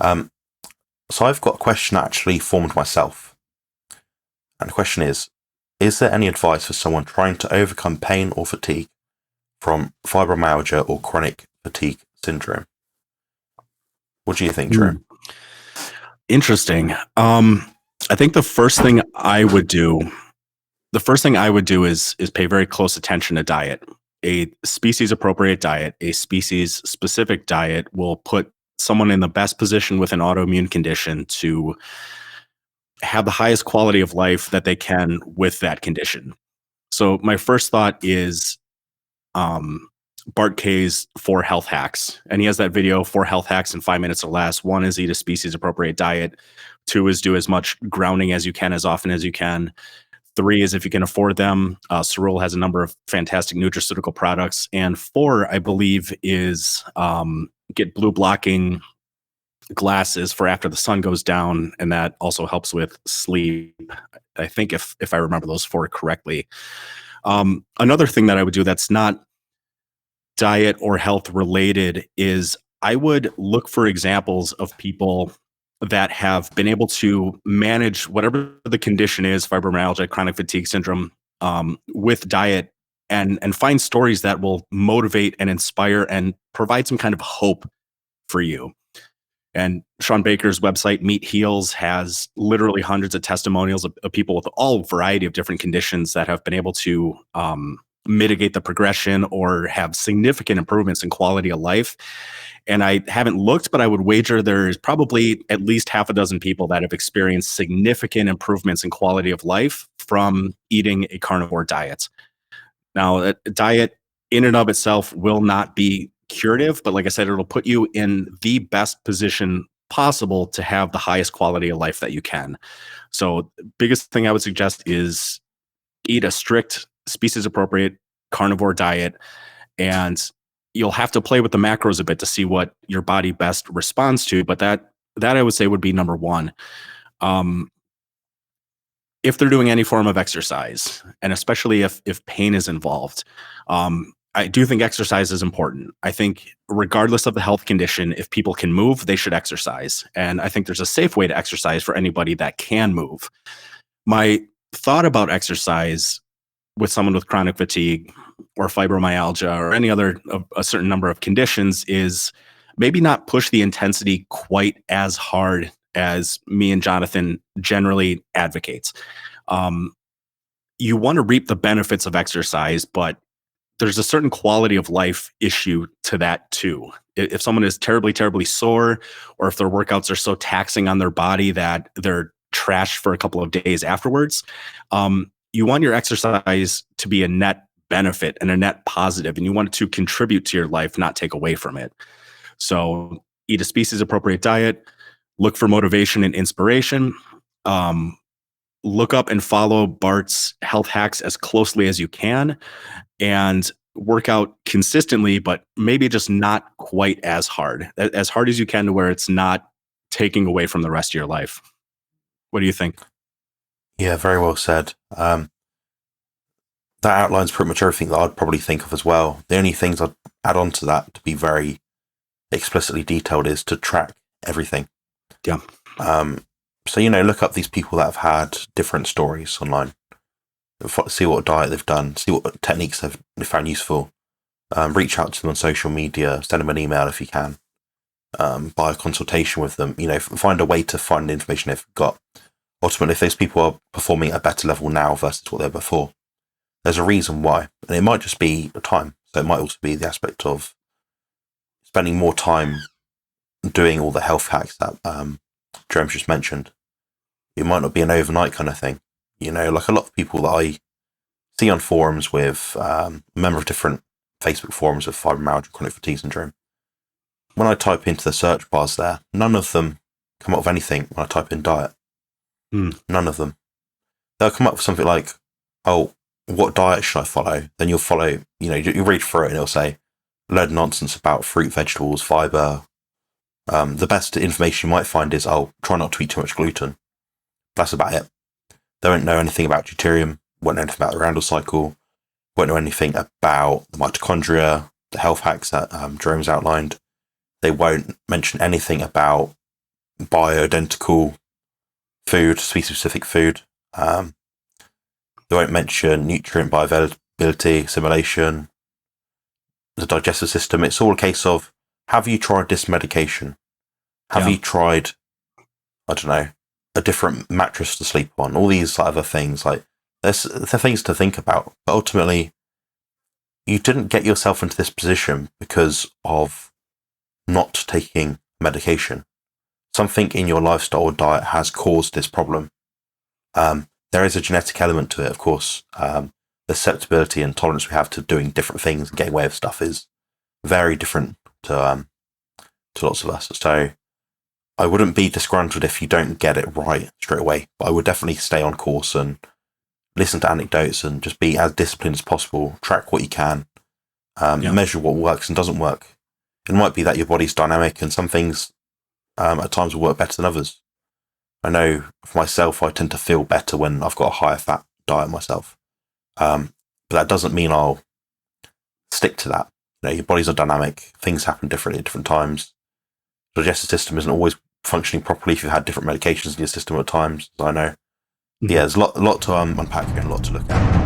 Um, so I've got a question that actually formed myself. And the question is there any advice for someone trying to overcome pain or fatigue from fibromyalgia or chronic fatigue syndrome? What do you think, Drew? Hmm. Interesting. I think the first thing I would do is pay very close attention to diet. A species appropriate diet, a species specific diet will put someone in the best position with an autoimmune condition to have the highest quality of life that they can with that condition. So my first thought is um, Bart K's 4 health hacks. And he has that video, 4 health hacks in 5 minutes or less. One is eat a species appropriate diet. 2 is do as much grounding as you can, as often as you can. 3 is if you can afford them. Cerule has a number of fantastic nutraceutical products. And 4, I believe, is get blue blocking glasses for after the sun goes down. And that also helps with sleep. I think if I remember those 4 correctly. Another thing that I would do that's not diet or health related is I would look for examples of people that have been able to manage whatever the condition is, fibromyalgia, chronic fatigue syndrome, with diet and find stories that will motivate and inspire and provide some kind of hope for you. And Sean Baker's website, Meet Heals, has literally hundreds of testimonials of people with all variety of different conditions that have been able to mitigate the progression or have significant improvements in quality of life. And I haven't looked, but I would wager there's probably at least half a dozen people that have experienced significant improvements in quality of life from eating a carnivore diet. Now, a diet in and of itself will not be curative, but like I said, it'll put you in the best position possible to have the highest quality of life that you can. So, biggest thing I would suggest is eat a strict species appropriate carnivore diet, and you'll have to play with the macros a bit to see what your body best responds to, but that I would say would be number one. um, if they're doing any form of exercise, and especially if pain is involved, I do think exercise is important. I think regardless of the health condition, if people can move, they should exercise, and I think there's a safe way to exercise for anybody that can move. My thought about exercise with someone with chronic fatigue or fibromyalgia or any other a certain number of conditions is maybe not push the intensity quite as hard as me and Jonathan generally advocates. Um, you want to reap the benefits of exercise, but there's a certain quality of life issue to that too. If someone is terribly, terribly sore, or if their workouts are so taxing on their body that they're trashed for a couple of days afterwards, you want your exercise to be a net benefit and a net positive, and you want it to contribute to your life, not take away from it. So eat a species appropriate diet, look for motivation and inspiration. Um, Look up and follow Bart's health hacks as closely as you can, and work out consistently, but maybe just not quite as hard as you can, to where it's not taking away from the rest of your life. What do you think? Yeah, very well said. That outlines pretty much everything that I'd probably think of as well. The only things I'd add on to that to be very explicitly detailed is to track everything. Yeah. So, look up these people that have had different stories online. See what diet they've done, see what techniques they've found useful. Reach out to them on social media, send them an email if you can. Buy a consultation with them. Find a way to find the information they've got. Ultimately, if those people are performing at a better level now versus what they were before, there's a reason why. And it might just be the time. So it might also be the aspect of spending more time doing all the health hacks that Jerem's just mentioned. It might not be an overnight kind of thing. Like a lot of people that I see on forums with a member of different Facebook forums with fibromyalgia, chronic fatigue syndrome. When I type into the search bars there, none of them come up with anything when I type in diet. None of them. They'll come up with something like, oh, what diet should I follow? Then you'll follow, you read through it and it'll say, load of nonsense about fruit, vegetables, fiber. The best information you might find is, oh, try not to eat too much gluten. That's about it. They won't know anything about deuterium, won't know anything about the Randall cycle, won't know anything about the mitochondria, the health hacks that Jerome's outlined. They won't mention anything about bioidentical food, species-specific food. They won't mention nutrient bioavailability, assimilation, the digestive system. It's all a case of, have you tried this medication? Have you tried, I don't know, a different mattress to sleep on? All these other things, like, they're things to think about. But ultimately, you didn't get yourself into this position because of not taking medication. Something in your lifestyle or diet has caused this problem. There is a genetic element to it, of course. The susceptibility and tolerance we have to doing different things and getting away with stuff is very different to lots of us. So I wouldn't be disgruntled if you don't get it right straight away, but I would definitely stay on course and listen to anecdotes and just be as disciplined as possible. Track what you can, measure what works and doesn't work. It might be that your body's dynamic and some things at times will work better than others. I know for myself, I tend to feel better when I've got a higher fat diet myself. But that doesn't mean I'll stick to that. You know, your body's not dynamic. Things happen differently at different times. The digestive system isn't always functioning properly if you've had different medications in your system at times, as I know. Yeah, there's a lot to unpack here and a lot to look at.